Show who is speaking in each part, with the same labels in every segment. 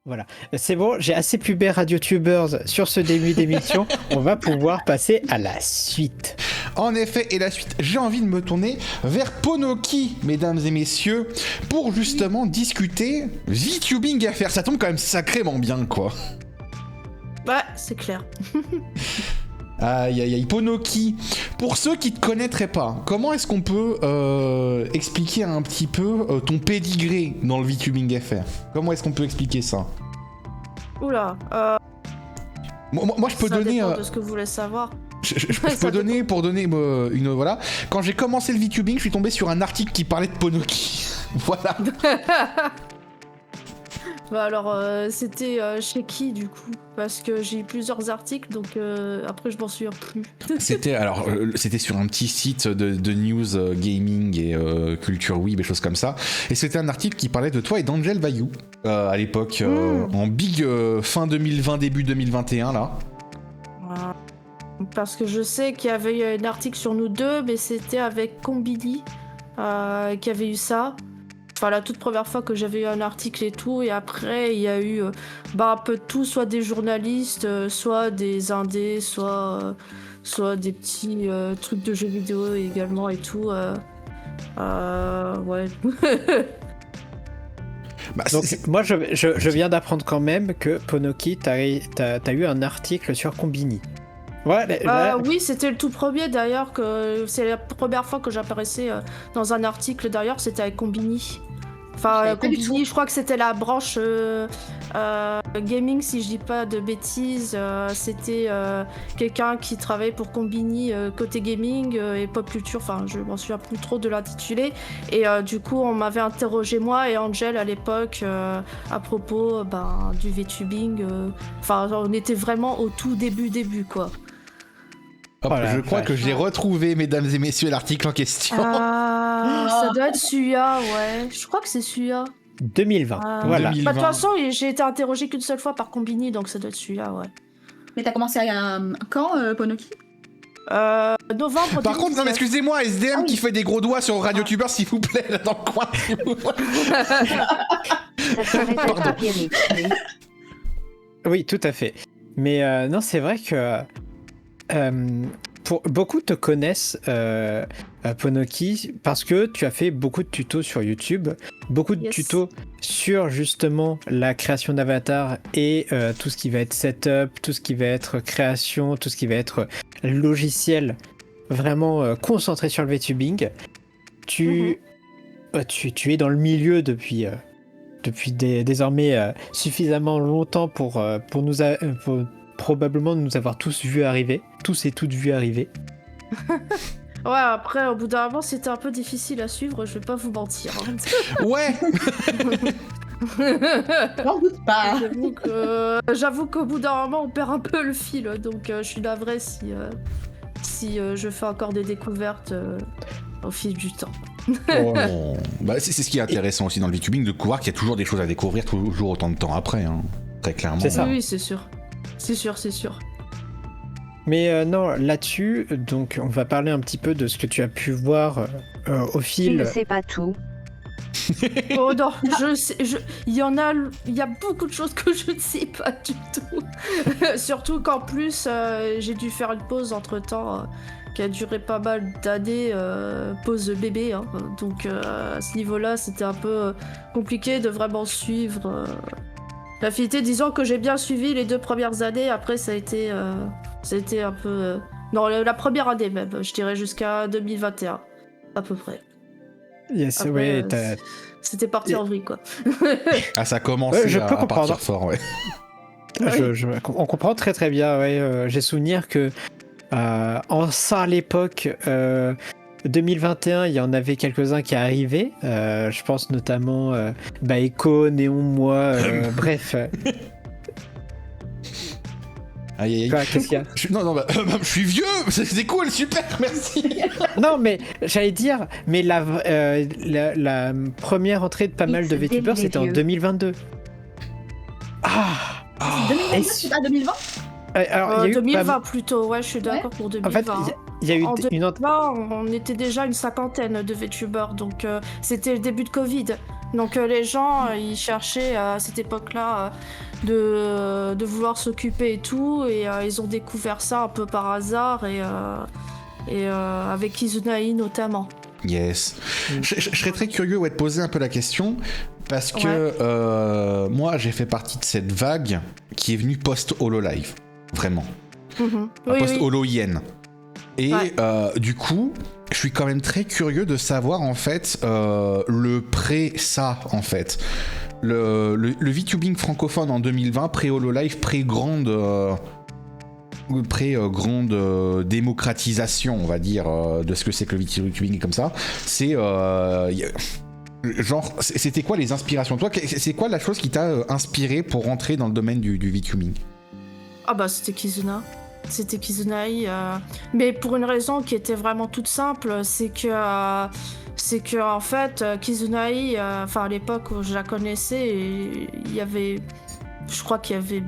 Speaker 1: Voilà, c'est bon, j'ai assez pubé RadioTubers sur ce début d'émission. On va pouvoir passer à la suite.
Speaker 2: En effet, et la suite, j'ai envie de me tourner vers Ponoki, mesdames et messieurs, pour justement discuter VTubing à faire. Ça tombe quand même sacrément bien, quoi.
Speaker 3: Ouais, c'est clair.
Speaker 2: Aïe aïe aïe, Ponoki. Pour ceux qui te connaîtraient pas, comment est-ce qu'on peut expliquer un petit peu ton pédigré dans le VTubing FR? Comment est-ce qu'on peut expliquer ça?
Speaker 3: Oula,
Speaker 2: Moi, je peux
Speaker 3: ça
Speaker 2: donner.
Speaker 3: dépend de ce que vous voulez savoir.
Speaker 2: Je peux donner, pour donner une. Voilà. Quand j'ai commencé le VTubing, je suis tombé sur un article qui parlait de Ponoki. Voilà.
Speaker 3: Bah alors, c'était chez qui du coup? Parce que j'ai eu plusieurs articles, donc après je m'en souviens plus.
Speaker 2: C'était sur un petit site de news gaming et culture web et choses comme ça. Et c'était un article qui parlait de toi et d'Angel Bayou à l'époque, en big fin 2020, début 2021 là.
Speaker 3: Parce que je sais qu'il y avait eu un article sur nous deux, mais c'était avec Combini qui avait eu ça. Enfin, la toute première fois que j'avais eu un article et tout, et après il y a eu un peu de tout, soit des journalistes, soit des indés, soit des petits trucs de jeux vidéo également et tout. Ouais.
Speaker 1: Donc, moi, je viens d'apprendre quand même que Ponoki, t'as eu un article sur Combini. Ouais,
Speaker 3: oui, c'était le tout premier d'ailleurs, que c'est la première fois que j'apparaissais dans un article d'ailleurs, c'était avec Combini. Enfin, Combini, je crois que c'était la branche gaming, si je dis pas de bêtises. C'était quelqu'un qui travaillait pour Combini côté gaming et pop culture. Enfin, je m'en souviens plus trop de l'intitulé. Et du coup, on m'avait interrogé moi et Angel à l'époque à propos du VTubing. Enfin, on était vraiment au tout début quoi.
Speaker 2: Hop,
Speaker 1: voilà,
Speaker 2: je crois que j'ai retrouvé, mesdames et messieurs, l'article en question.
Speaker 3: Ça doit être celui-là, ouais. Je crois que c'est celui-là.
Speaker 1: 2020, voilà.
Speaker 2: 2020.
Speaker 3: Bah, de toute façon, j'ai été interrogée qu'une seule fois par Combini, donc ça doit être celui-là, ouais.
Speaker 4: Mais t'as commencé quand, Ponoki?
Speaker 3: Novembre.
Speaker 2: Par contre, non, mais excusez-moi, SDM
Speaker 4: oui.
Speaker 2: qui fait des gros doigts sur RadioTubers, s'il vous plaît, là dans le coin.
Speaker 1: Oui, tout à fait. Mais non, c'est vrai que beaucoup te connaissent, Ponoki, parce que tu as fait beaucoup de tutos sur YouTube, beaucoup de tutos sur justement la création d'avatar et tout ce qui va être setup, tout ce qui va être création, tout ce qui va être logiciel, vraiment concentré sur le VTubing. Tu es dans le milieu depuis désormais suffisamment longtemps pour probablement nous avoir tous et toutes vu arriver.
Speaker 3: Ouais, après, au bout d'un moment, c'était un peu difficile à suivre, je vais pas vous mentir. Hein.
Speaker 2: Ouais.
Speaker 4: J'en doute pas.
Speaker 3: J'avoue qu'au bout d'un moment, on perd un peu le fil, donc je suis navrée si je fais encore des découvertes au fil du temps.
Speaker 2: Oh. Bah, c'est ce qui est intéressant aussi dans le VTubing, de voir qu'il y a toujours des choses à découvrir, toujours autant de temps après, hein. Très clairement.
Speaker 1: C'est ça.
Speaker 3: Oui, c'est sûr. C'est sûr.
Speaker 1: Mais non, là-dessus, donc on va parler un petit peu de ce que tu as pu voir au fil.
Speaker 5: Il ne sait pas tout.
Speaker 3: Oh non, il y a beaucoup de choses que je ne sais pas du tout. Surtout qu'en plus, j'ai dû faire une pause entre-temps qui a duré pas mal d'années, pause bébé. Hein. Donc à ce niveau-là, c'était un peu compliqué de vraiment suivre la fidélité. Disons que j'ai bien suivi les 2 premières années, après ça a été un peu... Non, la première année même, je dirais jusqu'à 2021, à peu près.
Speaker 1: Yes,
Speaker 3: Après,
Speaker 1: ouais,
Speaker 3: c'était parti en vrille, quoi.
Speaker 2: Ah, ça a commencé
Speaker 1: je peux
Speaker 2: à partir
Speaker 1: comprendre.
Speaker 2: fort, ouais.
Speaker 1: On comprend très très bien, ouais. J'ai souvenir que en ça à l'époque 2021, il y en avait quelques-uns qui arrivaient. Je pense notamment Echo, Néon, moi, bref.
Speaker 2: Aïe, aïe, aïe.
Speaker 1: Quoi, qu'est-ce qu'il y a ?
Speaker 2: Je suis vieux, c'est cool, super, merci.
Speaker 1: Non, mais j'allais dire, mais la première entrée de pas mal de VTubers, c'était en 2022. Ah
Speaker 4: 2020
Speaker 1: alors, il y a eu
Speaker 3: 2020 plutôt, ouais, je suis d'accord pour 2020.
Speaker 1: En fait, il y a eu
Speaker 3: en
Speaker 1: une
Speaker 3: 2020, on était déjà une 50aine de VTubers, donc c'était le début de Covid. Donc les gens, ils cherchaient à cette époque-là de vouloir s'occuper et tout, et ils ont découvert ça un peu par hasard, et avec Kizunai notamment.
Speaker 2: Yes. Je serais très curieux de te poser un peu la question, parce que moi, j'ai fait partie de cette vague qui est venue post-Hololive. Vraiment. Post-Holo-Yen. Et du coup, je suis quand même très curieux de savoir, en fait, le pré-ça, en fait. Le VTubing francophone en 2020, pré-Hololive, pré-grande démocratisation, on va dire, de ce que c'est que le VTubing comme ça. C'est... genre, c'était quoi les inspirations? Toi, c'est quoi la chose qui t'a inspiré pour rentrer dans le domaine du VTubing?
Speaker 3: Ah bah c'était Kizuna. C'était Kizunai. Mais pour une raison qui était vraiment toute simple, c'est que en fait, Kizunai, à l'époque où je la connaissais, il y avait... Je crois qu'il y avait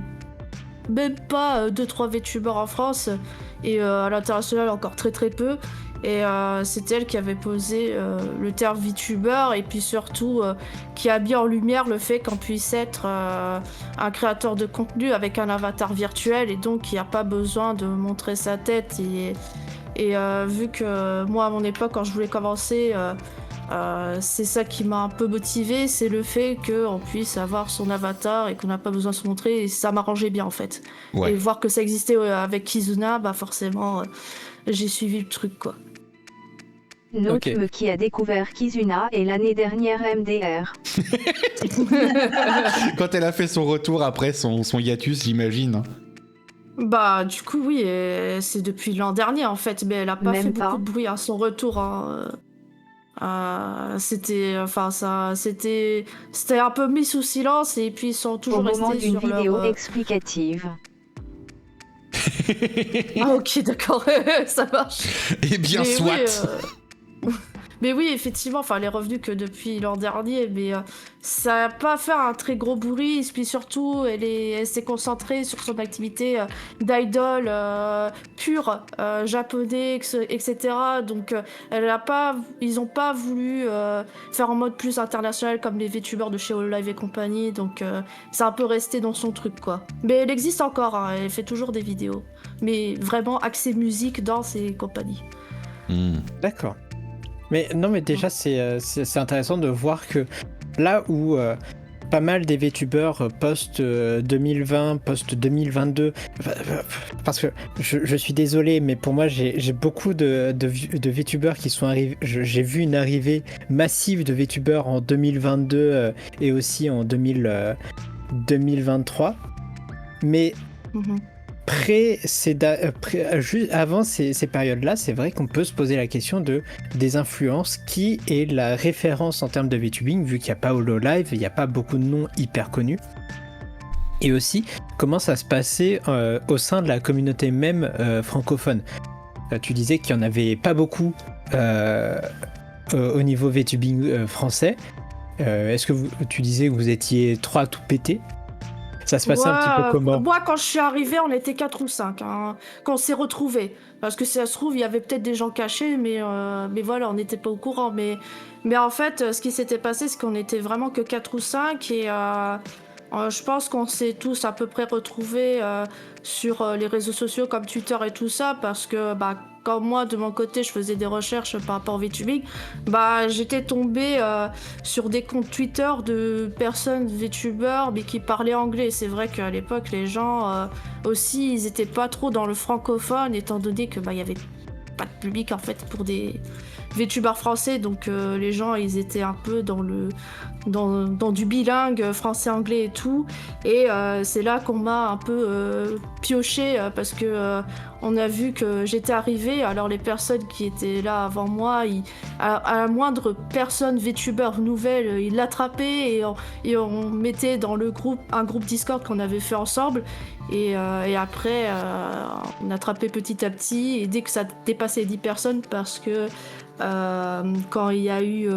Speaker 3: même pas 2-3 VTubers en France, et à l'international encore très très peu. Et c'était elle qui avait posé le terme VTuber, et puis surtout qui a mis en lumière le fait qu'on puisse être un créateur de contenu avec un avatar virtuel, et donc il n'y a pas besoin de montrer sa tête. Et vu que moi à mon époque, quand je voulais commencer, c'est ça qui m'a un peu motivée, c'est le fait qu'on puisse avoir son avatar et qu'on n'a pas besoin de se montrer, et ça m'arrangeait bien en fait.
Speaker 2: Ouais.
Speaker 3: Et voir que ça existait avec Kizuna, bah forcément j'ai suivi le truc quoi.
Speaker 5: Note qui a découvert Kizuna et l'année dernière MDR.
Speaker 2: Quand elle a fait son retour après son hiatus, j'imagine.
Speaker 3: Bah du coup oui, c'est depuis l'an dernier en fait, mais elle a pas fait beaucoup de bruit à son retour. C'était un peu mis sous silence, et puis ils sont toujours restés
Speaker 5: moment d'une
Speaker 3: sur
Speaker 5: vidéo
Speaker 3: leur
Speaker 5: explicative.
Speaker 3: Ah ok d'accord, ça marche.
Speaker 2: Eh bien,
Speaker 3: Mais
Speaker 2: soit.
Speaker 3: Mais oui, effectivement, elle est revenue que depuis l'an dernier, mais ça n'a pas fait un très gros bruit, et puis surtout, elle s'est concentrée sur son activité d'idol pure, japonais, etc. Donc, ils n'ont pas voulu faire en mode plus international comme les VTubers de chez Hololive et compagnie, donc c'est un peu resté dans son truc, quoi. Mais elle existe encore, hein, elle fait toujours des vidéos, mais vraiment axée musique, danse et compagnie.
Speaker 1: D'accord. Mais non, mais déjà, c'est intéressant de voir que là où pas mal des VTubers post-2020, post-2022, parce que je suis désolé, mais pour moi, j'ai beaucoup de VTubers qui sont arrivés. J'ai vu une arrivée massive de VTubers en 2022 et aussi en 2023. Mais... juste avant ces périodes-là, c'est vrai qu'on peut se poser la question des influences. Qui est la référence en termes de VTubing, vu qu'il n'y a pas Hololive, il n'y a pas beaucoup de noms hyper connus. Et aussi, comment ça se passait au sein de la communauté même francophone. Tu disais qu'il n'y en avait pas beaucoup au niveau VTubing français. Est-ce que tu disais que vous étiez 3 à tout péter? Ça se passait un petit peu comment?
Speaker 3: Moi, quand je suis arrivée, on était 4 ou 5, hein, quand on s'est retrouvés. Parce que si ça se trouve, il y avait peut-être des gens cachés, mais voilà, on n'était pas au courant. Mais en fait, ce qui s'était passé, c'est qu'on était vraiment que 4 ou 5, et je pense qu'on s'est tous à peu près retrouvés sur les réseaux sociaux comme Twitter et tout ça, parce que quand moi, de mon côté, je faisais des recherches par rapport au VTubing, j'étais tombée sur des comptes Twitter de personnes VTubers, mais qui parlaient anglais. C'est vrai qu'à l'époque, les gens aussi, ils étaient pas trop dans le francophone, étant donné que y avait pas de public en fait pour des VTubers français, donc les gens, ils étaient un peu dans du bilingue français-anglais et tout, et c'est là qu'on m'a un peu pioché, parce que on a vu que j'étais arrivée, alors les personnes qui étaient là avant moi, à la moindre personne VTuber nouvelle, ils l'attrapaient, et on mettait dans un groupe Discord qu'on avait fait ensemble, et après on attrapait petit à petit, et dès que ça dépassait 10 personnes, parce que quand il y a eu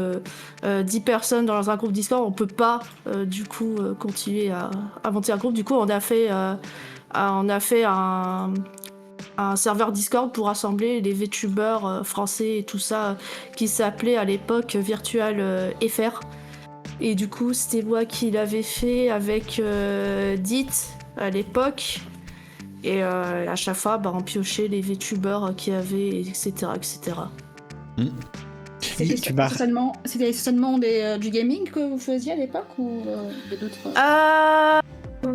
Speaker 3: 10 personnes dans un groupe Discord, on peut pas du coup continuer à monter un groupe. Du coup, on a fait un serveur Discord pour rassembler les VTubers français et tout ça, qui s'appelait à l'époque Virtual FR. Et du coup, c'était moi qui l'avais fait avec Dit à l'époque. Et à chaque fois, on piochait les VTubers qu'il y avait, etc. etc.
Speaker 4: C'était seulement du gaming que vous faisiez à l'époque ou d'autres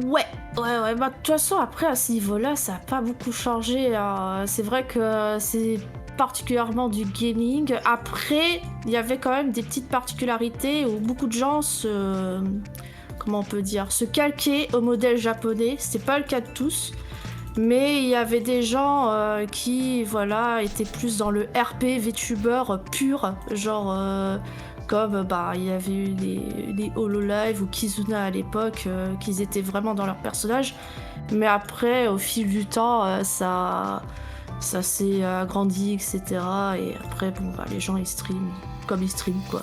Speaker 3: Ouais. De toute façon, après, à ce niveau-là, ça n'a pas beaucoup changé. C'est vrai que c'est particulièrement du gaming. Après, il y avait quand même des petites particularités où beaucoup de gens comment on peut dire, se calquaient au modèle japonais. C'était pas le cas de tous. Mais il y avait des gens qui, étaient plus dans le RP VTuber pur, genre comme il y avait eu les Hololive ou Kizuna à l'époque, qu'ils étaient vraiment dans leur personnage. Mais après, au fil du temps, ça s'est agrandi, etc. Et après, les gens ils streament comme ils streament, quoi.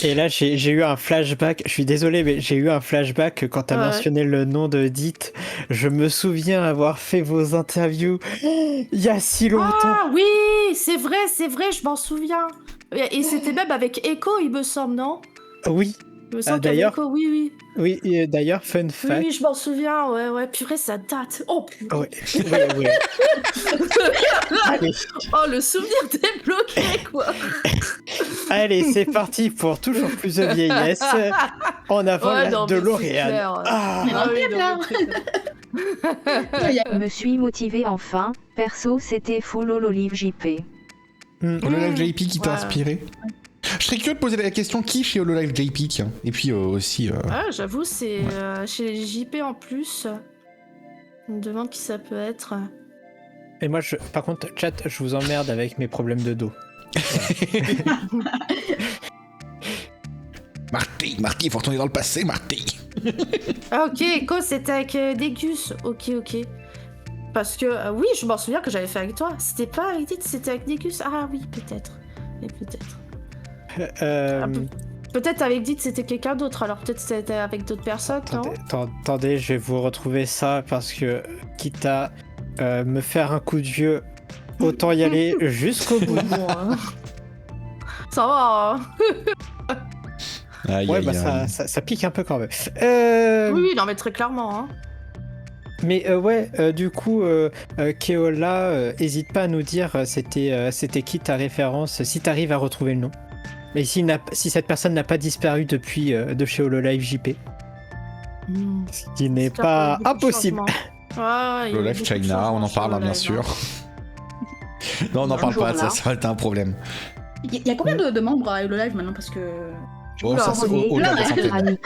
Speaker 1: Et là, j'ai eu un flashback. Je suis désolé, mais j'ai eu un flashback quand t'as mentionné le nom de Dit. Je me souviens avoir fait vos interviews il y a si longtemps.
Speaker 3: Ah oui, c'est vrai, je m'en souviens. Et c'était même avec Echo, il me semble, non?
Speaker 1: Oui.
Speaker 3: Il me semble qu'avec Echo, oui.
Speaker 1: Oui, d'ailleurs, fun fact.
Speaker 3: Oui, je m'en souviens, ouais. Purée, ça date. Oh, putain.
Speaker 1: Ouais.
Speaker 3: Allez. Oh, le souvenir débloqué, quoi.
Speaker 1: Allez, c'est parti pour toujours plus de vieillesse. En avant de L'Oréal.
Speaker 5: Me suis motivé enfin. Perso, c'était full Hololive JP.
Speaker 2: Hololive JP qui t'a inspiré? Je serais curieux de poser la question qui chez Hololive JP, tiens. Et puis aussi.
Speaker 3: J'avoue, c'est chez JP en plus. Je me demande qui ça peut être.
Speaker 1: Et moi, par contre, chat, je vous emmerde avec mes problèmes de dos.
Speaker 2: Marty, il faut retourner dans le passé, Marty.
Speaker 3: Ok, Echo, c'était avec Dégus. Ok. Parce que, oui, je m'en souviens que j'avais fait avec toi. C'était pas avec Dit, c'était avec Dégus. Ah oui, peut-être. Peut-être avec Dit, c'était quelqu'un d'autre. Alors peut-être c'était avec d'autres personnes,
Speaker 1: attendez, je vais vous retrouver ça parce que, quitte à me faire un coup de vieux, autant y aller jusqu'au bout.
Speaker 3: Ça va,
Speaker 1: hein. Ça pique un peu quand même.
Speaker 3: Oui, non, mais très clairement. Hein.
Speaker 1: Mais du coup, Keola, hésite pas à nous dire c'était qui ta référence, si t'arrives à retrouver le nom. Mais si cette personne n'a pas disparu depuis de chez Hololive JP. Ce qui n'est pas impossible.
Speaker 2: Hololive China, on en parle, bien sûr. Non, on n'en parle pas, ça va être un problème.
Speaker 4: Il y a combien de membres à Hololive maintenant? Parce que...
Speaker 2: Oh, ça c'est au-delà de la centaine.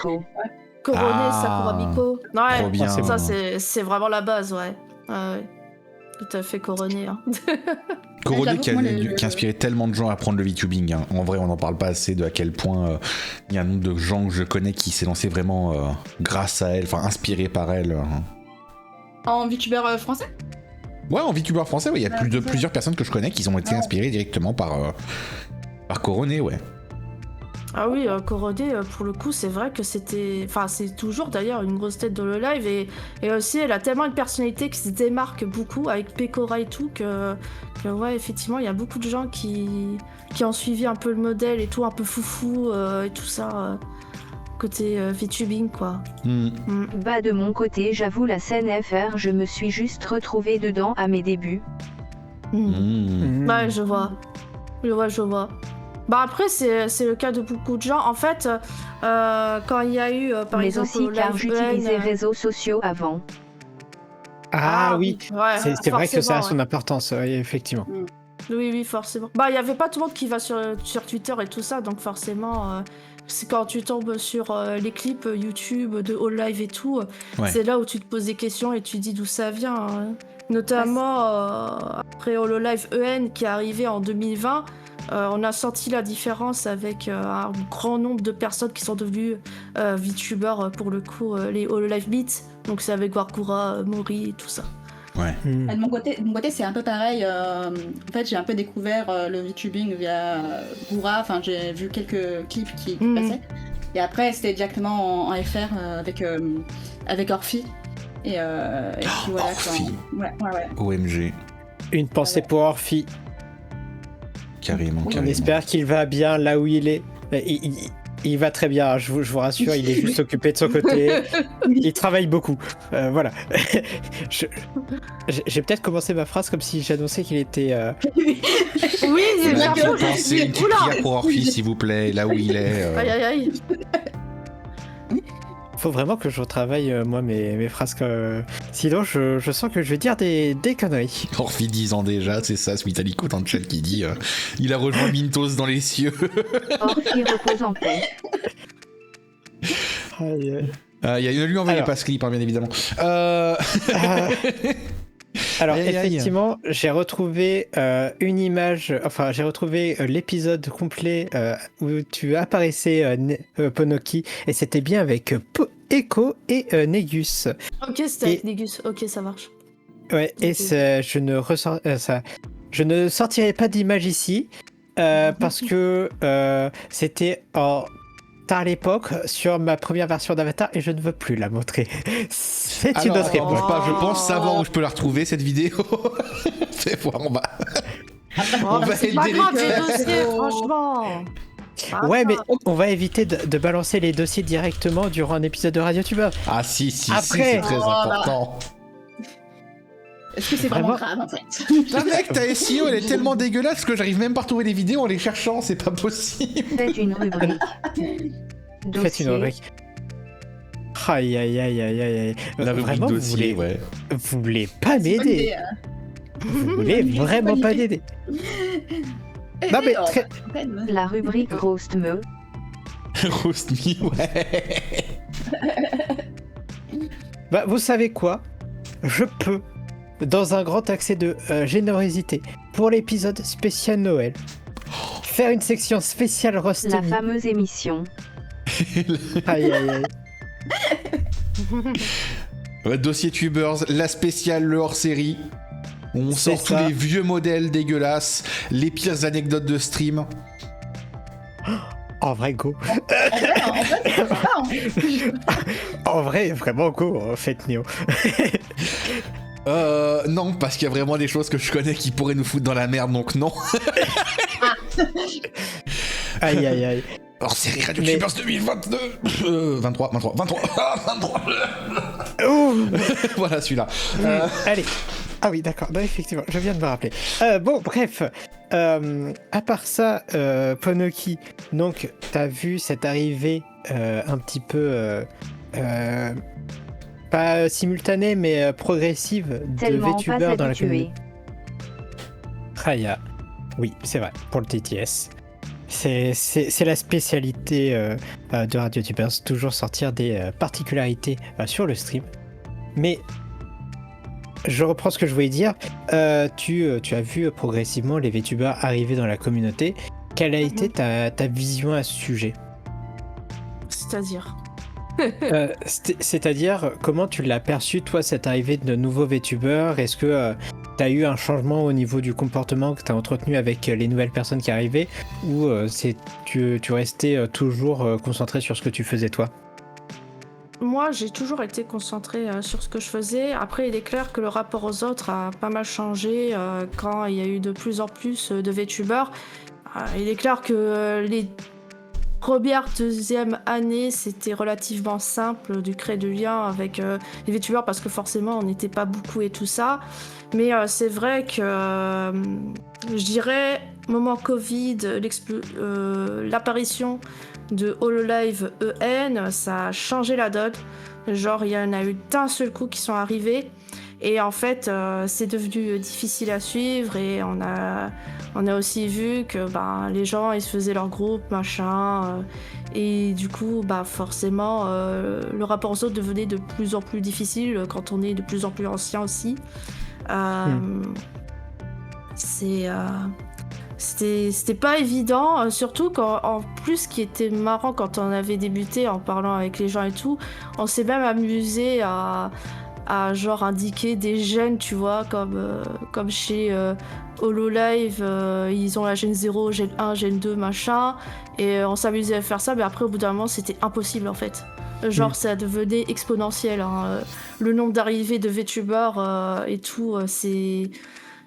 Speaker 3: Coroné, Sakura Miko.
Speaker 2: Trop bien.
Speaker 3: Ça c'est vraiment la base, ouais. Tout à fait Coroné. Hein.
Speaker 2: Coroné qui a inspiré tellement de gens à apprendre le VTubing. Hein. En vrai, on n'en parle pas assez de à quel point il y a un nombre de gens que je connais qui s'est lancé vraiment grâce à elle, enfin inspiré par elle.
Speaker 4: En VTuber français?
Speaker 2: Ouais, en VTuber français, il y a plusieurs personnes que je connais qui ont été inspirées directement par Coroné, ouais.
Speaker 3: Ah oui, Coroné, pour le coup, c'est vrai que c'était... Enfin, c'est toujours d'ailleurs une grosse tête de Hololive et aussi, elle a tellement une personnalité qui se démarque beaucoup avec Pekora et tout que ouais, effectivement, il y a beaucoup de gens qui ont suivi un peu le modèle et tout, un peu foufou et tout ça, côté VTubing, quoi.
Speaker 5: Bah, de mon côté, j'avoue, la scène FR, je me suis juste retrouvée dedans à mes débuts.
Speaker 3: Ouais, je vois. Bah après, c'est le cas de beaucoup de gens. En fait, quand il y a eu, par
Speaker 5: mais
Speaker 3: exemple...
Speaker 5: aussi car j'utilisais réseaux sociaux avant.
Speaker 1: Ah oui,
Speaker 3: ouais,
Speaker 1: c'est vrai que ça a son importance, effectivement.
Speaker 3: Oui, forcément. Bah, il n'y avait pas tout le monde qui va sur Twitter et tout ça, donc forcément... c'est quand tu tombes sur les clips YouTube de Hololive et tout, c'est là où tu te poses des questions et tu dis d'où ça vient. Hein. Notamment après Hololive EN qui est arrivé en 2020, on a senti la différence avec un grand nombre de personnes qui sont devenues VTubers pour le coup, les Hololive Beats, donc c'est avec Warkura, Mori et tout ça.
Speaker 2: Ouais.
Speaker 4: De mon côté, c'est un peu pareil. En fait, j'ai un peu découvert le VTubing via Gura. Enfin, j'ai vu quelques clips qui passaient. Et après, c'était directement en FR avec Orphy. Et puis voilà.
Speaker 2: Orphy.
Speaker 4: Ouais.
Speaker 2: OMG.
Speaker 1: Une pensée pour Orphy.
Speaker 2: Carrément.
Speaker 1: On espère qu'il va bien là où il est. Il va très bien, je vous rassure, il est juste occupé de son côté. Il travaille beaucoup. Voilà. J'ai peut-être commencé ma phrase comme si j'annonçais qu'il était.
Speaker 3: Oui, c'est
Speaker 4: bien
Speaker 3: bien.
Speaker 4: que-
Speaker 2: Pensez une petite
Speaker 3: Oula.
Speaker 2: prière pour Orphy, s'il vous plaît, là où il est.
Speaker 3: Aïe aïe aïe.
Speaker 1: Faut vraiment que je retravaille moi mes phrases. Sinon, je sens que je vais dire des conneries.
Speaker 2: Orphy 10 ans déjà, c'est ça, ce Vitalico dans le chat qui dit il a rejoint Mintos dans les cieux.
Speaker 5: Orphy repose en paix.
Speaker 1: Aïe, aïe.
Speaker 2: Ne lui envoyez
Speaker 1: Alors.
Speaker 2: pas ce clip, hein, bien évidemment.
Speaker 1: Alors
Speaker 2: Aïe, aïe, aïe.
Speaker 1: effectivement, j'ai retrouvé une image, enfin j'ai retrouvé l'épisode complet où tu apparaissais Ponoki et c'était bien avec Echo et Negus.
Speaker 3: Ok, c'était avec Négus. Ok, ça marche.
Speaker 1: Ouais, et je ne sortirai pas d'image ici parce que c'était tard à l'époque sur ma première version d'Avatar et je ne veux plus la montrer. C'est une autre
Speaker 2: Alors,
Speaker 1: époque.
Speaker 2: je pense savoir où je peux la retrouver cette vidéo. Fais voir, on va. On va
Speaker 3: C'est pas
Speaker 2: aider
Speaker 3: grave,
Speaker 2: les
Speaker 3: les
Speaker 2: gars.
Speaker 3: dossiers, franchement.
Speaker 1: Ouais, mais on va éviter de balancer les dossiers directement durant un épisode de RadioTuber.
Speaker 2: Ah si,
Speaker 1: Après.
Speaker 2: c'est très important.
Speaker 4: Est-ce que c'est vraiment
Speaker 1: Vraiment
Speaker 4: grave en fait?
Speaker 2: Putain mec, ta SEO elle est tellement dégueulasse que j'arrive même pas à retrouver les vidéos en les cherchant, c'est pas possible.
Speaker 5: Faites une rubrique.
Speaker 1: Faites une
Speaker 5: Dossier.
Speaker 1: rubrique. Aïe aïe aïe aïe aïe aïe.
Speaker 2: La rubrique
Speaker 1: Vraiment,
Speaker 2: dossier, ouais.
Speaker 1: vous voulez pas
Speaker 4: C'est pas une idée,
Speaker 1: m'aider. Vous voulez
Speaker 4: C'est
Speaker 1: vraiment
Speaker 4: pas
Speaker 1: pas
Speaker 4: une idée.
Speaker 1: m'aider. Non, mais très-
Speaker 5: La rubrique Roast Me.
Speaker 2: Roast me, ouais.
Speaker 1: Bah, vous savez quoi? Je peux, dans un grand accès de générosité, pour l'épisode spécial Noël, faire une section spéciale
Speaker 5: La
Speaker 1: roasting.
Speaker 5: fameuse émission.
Speaker 1: Aïe aïe aïe.
Speaker 2: Ouais, dossier Tubers, la spéciale, le hors-série. On
Speaker 1: C'est
Speaker 2: sort tous
Speaker 1: ça.
Speaker 2: les vieux modèles dégueulasses, les pires anecdotes de stream.
Speaker 1: En vrai, go.
Speaker 4: En fait, c'est pas, hein.
Speaker 1: En vrai, vraiment go, en fait, Néo.
Speaker 2: Non, parce qu'il y a vraiment des choses que je connais qui pourraient nous foutre dans la merde, donc non.
Speaker 1: Aïe aïe aïe.
Speaker 2: Hors-série Radio
Speaker 1: Mais-
Speaker 2: Tubers 2022. 23.
Speaker 1: Ouh.
Speaker 2: Voilà celui-là.
Speaker 1: Allez. Ah oui, d'accord. Non, effectivement, je viens de me rappeler. Bon, bref. À part ça, Ponoki, donc, t'as vu cette arrivée un petit peu... pas simultanée, mais progressive de
Speaker 5: Tellement pas
Speaker 1: VTubers dans la
Speaker 5: habitué.
Speaker 1: communauté. Raya. Oui, c'est vrai, pour le TTS. C'est la spécialité de RadioTubers, toujours sortir des particularités sur le stream. Mais je reprends ce que je voulais dire. Tu as vu progressivement les VTubers arriver dans la communauté. Quelle a été ta vision à ce sujet?
Speaker 3: C'est-à-dire.
Speaker 1: C'est-à-dire, comment tu l'as perçu, toi, cette arrivée de nouveaux VTubers? Est-ce que tu as eu un changement au niveau du comportement que tu as entretenu avec les nouvelles personnes qui arrivaient? Ou tu restais toujours concentré sur ce que tu faisais, toi?
Speaker 3: Moi, j'ai toujours été concentrée sur ce que je faisais. Après, il est clair que le rapport aux autres a pas mal changé quand il y a eu de plus en plus de VTubers. Il est clair que les première, deuxième année, c'était relativement simple de créer du lien avec les VTubers parce que forcément, on n'était pas beaucoup et tout ça. Mais c'est vrai que, je dirais, moment Covid, l'apparition de HoloLive EN, ça a changé la donne. Genre, il y en a eu d'un seul coup qui sont arrivés. Et en fait, c'est devenu difficile à suivre et on a aussi vu que les gens, ils se faisaient leur groupe, machin. Et du coup, forcément, le rapport aux autres devenait de plus en plus difficile quand on est de plus en plus ancien aussi. C'était pas évident, surtout quand, en plus, ce qui était marrant quand on avait débuté en parlant avec les gens et tout, on s'est même amusé à genre indiquer des gènes, tu vois, comme chez HoloLive, ils ont la gène 0, gène 1, gène 2, machin, et on s'amusait à faire ça, mais après, au bout d'un moment, c'était impossible, en fait. Genre, ça devenait exponentiel, hein. Le nombre d'arrivées de VTubers et tout,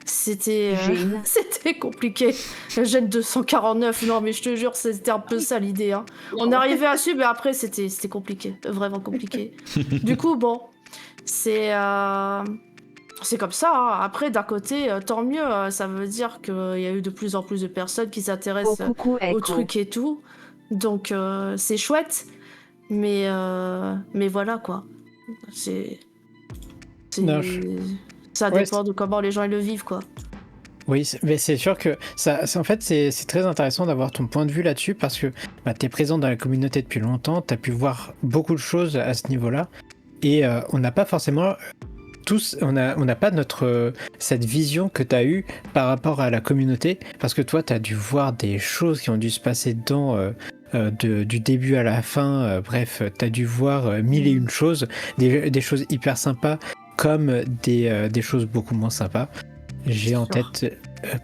Speaker 3: C'était
Speaker 5: Gêne.
Speaker 3: c'était compliqué. Gêne 249, non mais je te jure, c'était un peu ça l'idée. Hein. On arrivait à suivre, mais après c'était compliqué, vraiment compliqué. Du coup, bon, c'est comme ça. Hein. Après, d'un côté, tant mieux. Ça veut dire qu'il y a eu de plus en plus de personnes qui
Speaker 5: Oh,
Speaker 3: s'intéressent
Speaker 5: coucou
Speaker 3: au
Speaker 5: Echo.
Speaker 3: truc et tout. Donc c'est chouette. Mais voilà quoi. C'est
Speaker 1: Non,
Speaker 3: ça
Speaker 1: Ouais,
Speaker 3: dépend de comment les gens ils le vivent quoi.
Speaker 1: Oui, mais c'est sûr que en fait, c'est très intéressant d'avoir ton point de vue là-dessus parce que tu es présent dans la communauté depuis longtemps, tu as pu voir beaucoup de choses à ce niveau-là et on n'a pas forcément tous, on n'a pas cette vision que tu as eue par rapport à la communauté parce que toi, tu as dû voir des choses qui ont dû se passer du début à la fin, bref, tu as dû voir mille et une choses, des choses hyper sympas comme des choses beaucoup moins sympas. J'ai en tête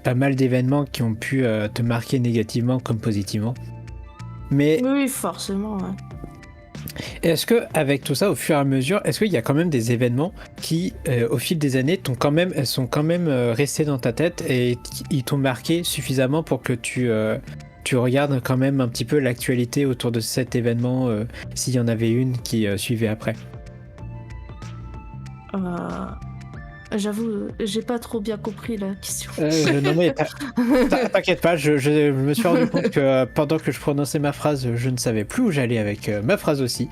Speaker 1: pas mal d'événements qui ont pu te marquer négativement comme positivement. Mais
Speaker 3: Oui, forcément. Ouais.
Speaker 1: est-ce que avec tout ça, au fur et à mesure, est-ce qu'il y a quand même des événements qui, au fil des années, sont quand même restés dans ta tête et ils t'ont marqué suffisamment pour que tu regardes quand même un petit peu l'actualité autour de cet événement, s'il y en avait une qui suivait après.
Speaker 3: J'avoue, j'ai pas trop bien compris la question.
Speaker 1: Non mais t'inquiète pas, je me suis rendu compte que pendant que je prononçais ma phrase, je ne savais plus où j'allais avec ma phrase aussi.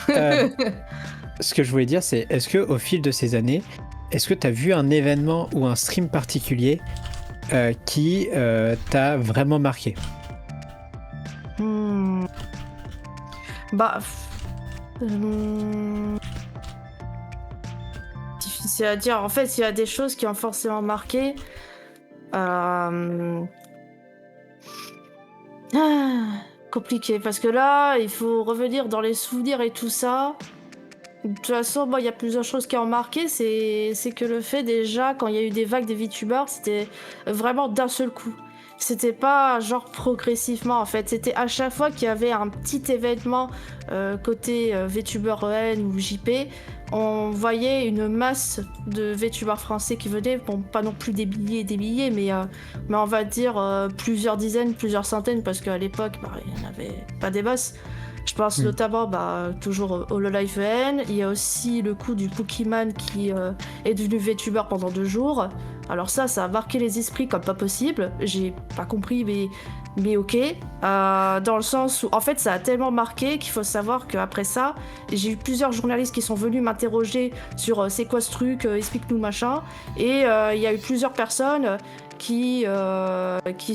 Speaker 1: Ce que je voulais dire, c'est est-ce que au fil de ces années, est-ce que t'as vu un événement ou un stream particulier qui t'a vraiment marqué?
Speaker 3: Bah, difficile à dire. En fait, il y a des choses qui ont forcément marqué. Compliqué, parce que là, il faut revenir dans les souvenirs et tout ça. De toute façon, moi, il y a plusieurs choses qui ont marqué. C'est que le fait, déjà, quand il y a eu des vagues de VTubers, c'était vraiment d'un seul coup. C'était pas genre progressivement, en fait. C'était à chaque fois qu'il y avait un petit événement côté VTuber EN ou JP, on voyait une masse de VTubers français qui venaient. Bon, pas non plus des milliers, mais on va dire plusieurs dizaines, plusieurs centaines, parce qu'à l'époque, il n'y en avait pas des masses. Je pense notamment toujours Hololive EN. Il y a aussi le coup du Pokémon qui est devenu VTuber pendant 2 jours. Alors ça a marqué les esprits comme pas possible. J'ai pas compris, mais ok. Dans le sens où, en fait, ça a tellement marqué qu'il faut savoir qu'après ça, j'ai eu plusieurs journalistes qui sont venus m'interroger sur c'est quoi ce truc, explique-nous machin. Et il y a eu plusieurs personnes qui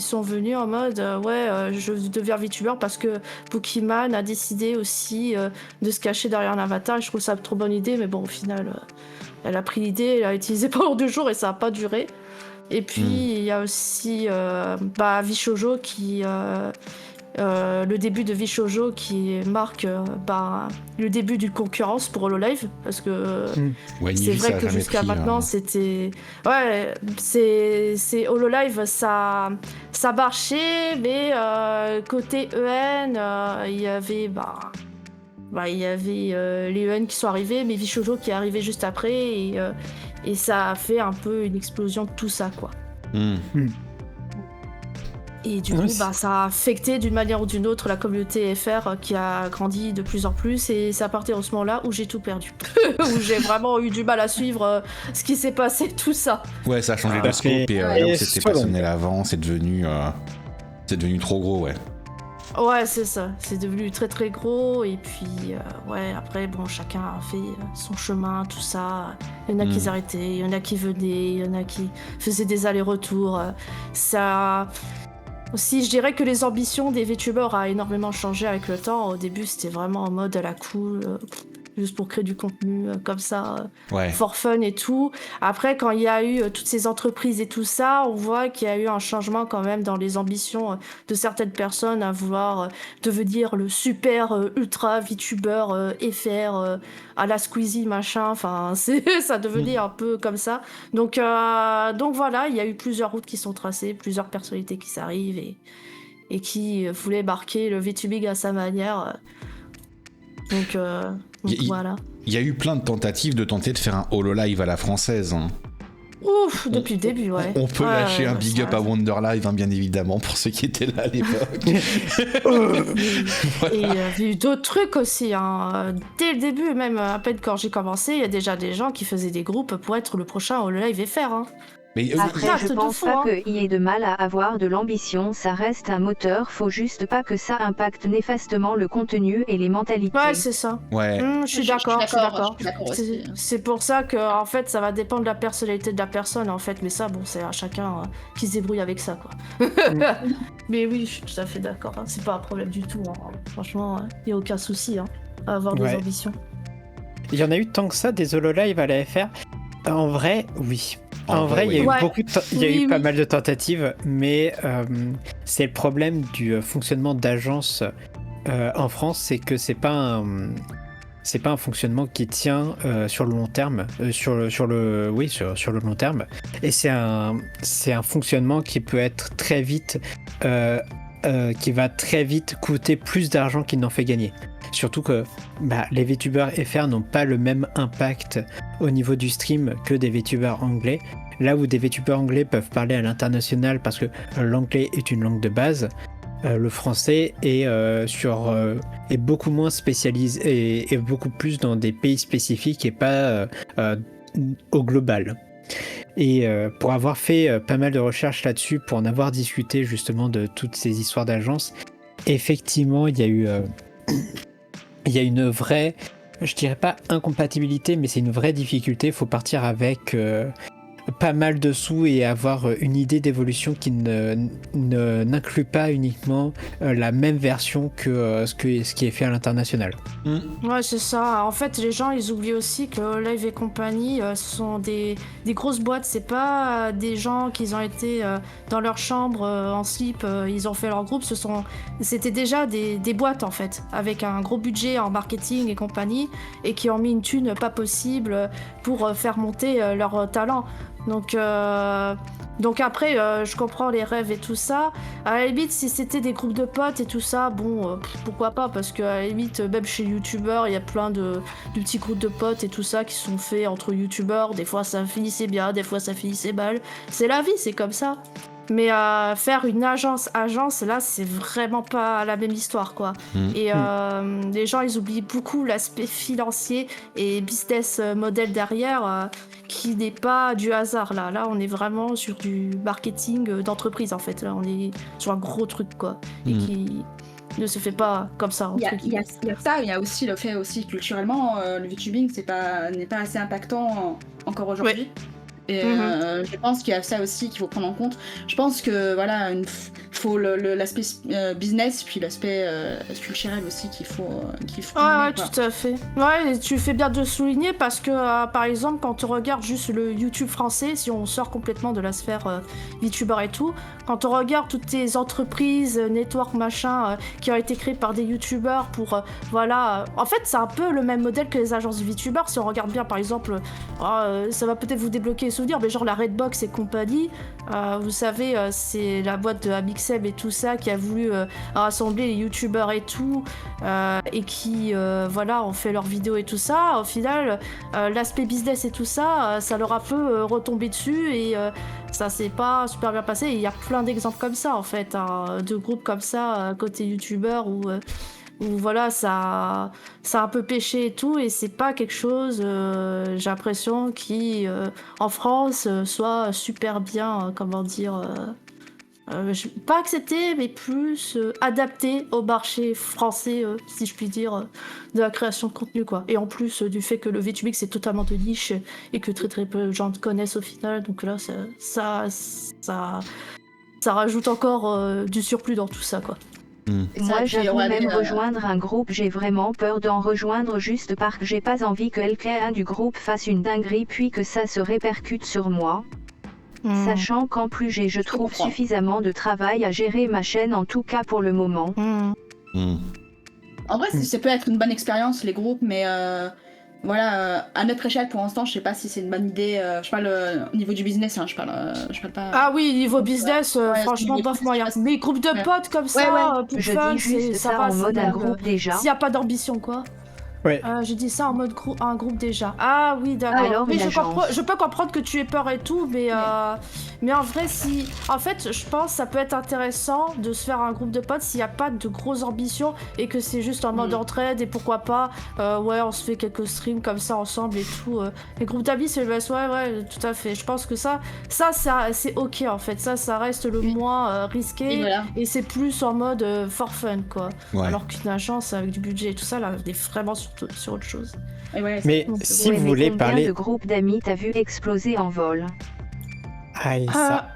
Speaker 3: sont venus en mode je deviens VTuber parce que Pokémon a décidé aussi de se cacher derrière un avatar et je trouve ça une trop bonne idée, mais bon, au final elle a pris l'idée, elle l'a utilisée pendant 2 jours et ça a pas duré. Et puis il y a aussi Vishojo qui le début de Vishojo qui marque le début d'une concurrence pour Hololive, parce que c'est vrai que jusqu'à maintenant c'était c'est Hololive, ça marchait, mais côté EN il y avait il y avait les EN qui sont arrivés, mais Vishojo qui est arrivé juste après et ça a fait un peu une explosion de tout ça quoi. Et du coup, ça a affecté d'une manière ou d'une autre la communauté FR qui a grandi de plus en plus. Et c'est à partir de ce moment-là où j'ai tout perdu. Où j'ai vraiment eu du mal à suivre ce qui s'est passé, tout ça.
Speaker 2: Ouais, ça a changé de scope et là où c'était personnel avant, c'est devenu trop gros, ouais.
Speaker 3: Ouais, c'est ça. C'est devenu très très gros. Et puis, après, chacun a fait son chemin, tout ça. Il y en a qui s'arrêtaient, il y en a qui venaient, il y en a qui faisaient des allers-retours. Ça... Aussi, je dirais que les ambitions des VTubers a énormément changé avec le temps. Au début, c'était vraiment en mode à la cool, juste pour créer du contenu comme ça, for fun et tout. Après, quand il y a eu toutes ces entreprises et tout ça, on voit qu'il y a eu un changement quand même dans les ambitions de certaines personnes à vouloir devenir le super ultra VTuber FR à la Squeezie machin. Enfin, ça devenait un peu comme ça. Donc voilà, il y a eu plusieurs routes qui sont tracées, plusieurs personnalités qui s'arrivent et qui voulaient marquer le VTubing à sa manière. Donc voilà.
Speaker 2: Il y a eu plein de tentatives de tenter de faire un Hololive à la française. Hein.
Speaker 3: Ouf, depuis le début, ouais.
Speaker 2: On peut lâcher un big up à Wonderlive, hein, bien évidemment, pour ceux qui étaient là à l'époque.
Speaker 3: Et il y a eu d'autres trucs aussi. Hein. Dès le début, même à peine quand j'ai commencé, il y a déjà des gens qui faisaient des groupes pour être le prochain Hololive FR. Hein.
Speaker 2: Mais
Speaker 5: Après, je pense pas qu'il y ait de mal à avoir de l'ambition, ça reste un moteur, faut juste pas que ça impacte néfastement le contenu et les mentalités.
Speaker 3: Ouais, c'est ça.
Speaker 2: Ouais.
Speaker 3: Je suis d'accord.
Speaker 4: aussi.
Speaker 3: C'est pour ça que, en fait, ça va dépendre de la personnalité de la personne, en fait. Mais ça, bon, c'est à chacun qui se débrouille avec ça, quoi. Mais oui, je suis tout à fait d'accord. Hein. C'est pas un problème du tout. Hein. Franchement, il n'y a aucun souci à avoir des ambitions.
Speaker 1: Il y en a eu tant que ça, des hololive à la FR. En vrai, oui. En vrai, il y a eu pas mal de tentatives, mais c'est le problème du fonctionnement d'agence en France, c'est que c'est pas un fonctionnement qui tient sur le long terme, sur le long terme, et c'est un fonctionnement qui peut être très vite, qui va très vite coûter plus d'argent qu'il n'en fait gagner. Surtout que les VTubers FR n'ont pas le même impact au niveau du stream que des VTubers anglais. Là où des VTubers anglais peuvent parler à l'international parce que l'anglais est une langue de base, le français est beaucoup moins spécialisé et beaucoup plus dans des pays spécifiques et pas au global. Et pour avoir fait pas mal de recherches là-dessus, pour en avoir discuté justement de toutes ces histoires d'agence, effectivement il y a eu une vraie, je dirais pas incompatibilité, mais c'est une vraie difficulté. Il faut partir avec pas mal de sous et avoir une idée d'évolution qui n'inclut pas uniquement la même version que ce qui est fait à l'international.
Speaker 3: Ouais, c'est ça. En fait, les gens, ils oublient aussi que Live et compagnie, ce sont des grosses boîtes. C'est pas des gens qui ont été dans leur chambre en slip, ils ont fait leur groupe. C'était déjà des boîtes, en fait, avec un gros budget en marketing et compagnie, et qui ont mis une thune pas possible pour faire monter leur talent. Donc après, je comprends les rêves et tout ça. À la limite, si c'était des groupes de potes et tout ça, bon, pourquoi pas, parce qu'à la limite, même chez YouTubeurs, il y a plein de petits groupes de potes et tout ça qui sont faits entre YouTubeurs. Des fois, ça finissait bien, des fois, ça finissait mal. C'est la vie, c'est comme ça. Mais faire une agence, là, c'est vraiment pas la même histoire, quoi. Et les gens, ils oublient beaucoup l'aspect financier et business model derrière, qui n'est pas du hasard, là. Là, on est vraiment sur du marketing d'entreprise, en fait. Là, on est sur un gros truc, quoi. Et qui ne se fait pas comme ça.
Speaker 4: Il y a ça, il y a aussi le fait aussi culturellement, le VTubing n'est pas assez impactant encore aujourd'hui. Ouais. Et je pense qu'il y a ça aussi qu'il faut prendre en compte. Je pense que voilà, faut l'aspect business puis l'aspect culturel aussi qu'il faut
Speaker 3: ouais, tout à fait. Ouais, tu fais bien de souligner parce que par exemple quand on regarde juste le YouTube français, si on sort complètement de la sphère VTuber et tout, quand on regarde toutes les entreprises, network machin qui ont été créées par des YouTubers pour voilà, en fait c'est un peu le même modèle que les agences de VTubers. Si on regarde bien par exemple, ça va peut-être vous débloquer les souvenirs, mais genre la Redbox et compagnie, vous savez, c'est la boîte de Amixem et tout ça qui a voulu rassembler les YouTubers et tout, et qui voilà, ont fait leurs vidéos et tout ça. Au final, l'aspect business et tout ça, ça leur a peu retombé dessus et ça s'est pas super bien passé. Il y a plein d'exemples comme ça en fait, de groupes comme ça côté YouTubeur où voilà, ça a un peu pêché et tout, et c'est pas quelque chose, j'ai l'impression, qui, en France, soit super bien, comment dire, pas accepté, mais plus adapté au marché français, si je puis dire, de la création de contenu, quoi. Et en plus du fait que le VTubing, c'est totalement de niche, et que très très peu de gens connaissent au final, donc là, ça rajoute encore du surplus dans tout ça, quoi.
Speaker 5: Moi, j'avoue même rejoindre un groupe, j'ai vraiment peur d'en rejoindre juste parce que j'ai pas envie que quelqu'un du groupe fasse une dinguerie puis que ça se répercute sur moi. Sachant qu'en plus je trouve suffisamment de travail à gérer ma chaîne, en tout cas pour le moment.
Speaker 4: En vrai, ça peut être une bonne expérience les groupes, mais voilà, à notre échelle pour l'instant, je sais pas si c'est une bonne idée. Je parle au niveau du business, hein, je parle pas.
Speaker 3: Ah oui, niveau business, franchement, bof moyen. Mais groupe de potes comme ça, pour
Speaker 5: je
Speaker 3: fun,
Speaker 5: dis juste
Speaker 3: ça
Speaker 5: ça
Speaker 3: va,
Speaker 5: en mode un groupe déjà.
Speaker 3: S'il y a pas d'ambition, quoi.
Speaker 1: Ouais.
Speaker 3: J'ai dit ça en mode un groupe déjà. Ah oui, d'accord.
Speaker 5: Alors,
Speaker 3: Mais
Speaker 5: une agence.
Speaker 3: je peux comprendre que tu aies peur et tout, mais en vrai, en fait, je pense que ça peut être intéressant de se faire un groupe de potes s'il n'y a pas de grosses ambitions et que c'est juste en mode entraide et pourquoi pas, ouais, on se fait quelques streams comme ça ensemble et tout. Les groupes d'amis, c'est le best, ouais, tout à fait. Je pense que ça c'est ok en fait. Ça reste le moins risqué
Speaker 4: Et voilà.
Speaker 3: et c'est plus en mode for fun, quoi.
Speaker 2: Ouais.
Speaker 3: Alors qu'une agence avec du budget et tout ça, là, on est vraiment sur autre chose.
Speaker 4: Et ouais,
Speaker 1: Mais
Speaker 3: Ouais,
Speaker 1: si
Speaker 5: Ouais,
Speaker 1: vous
Speaker 5: mais
Speaker 1: voulez
Speaker 5: combien
Speaker 1: parler...
Speaker 5: de groupes d'amis t'as vu exploser en vol?
Speaker 1: Aïe, ça...